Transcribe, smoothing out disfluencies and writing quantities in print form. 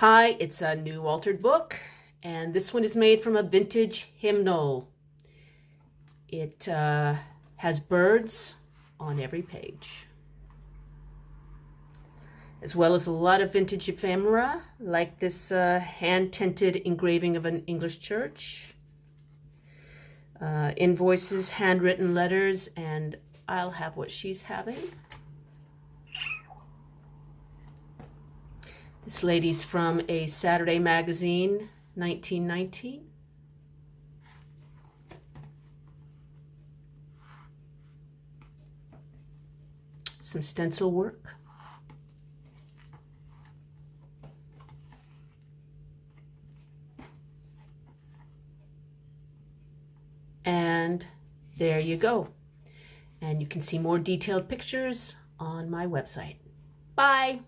Hi, it's a new altered book, and this one is made from a vintage hymnal. It has birds on every page, as well as a lot of vintage ephemera, like this hand-tinted engraving of an English church, invoices, handwritten letters, and I'll have what she's having. This lady's from a Saturday magazine, 1919. Some stencil work. And there you go. And you can see more detailed pictures on my website. Bye.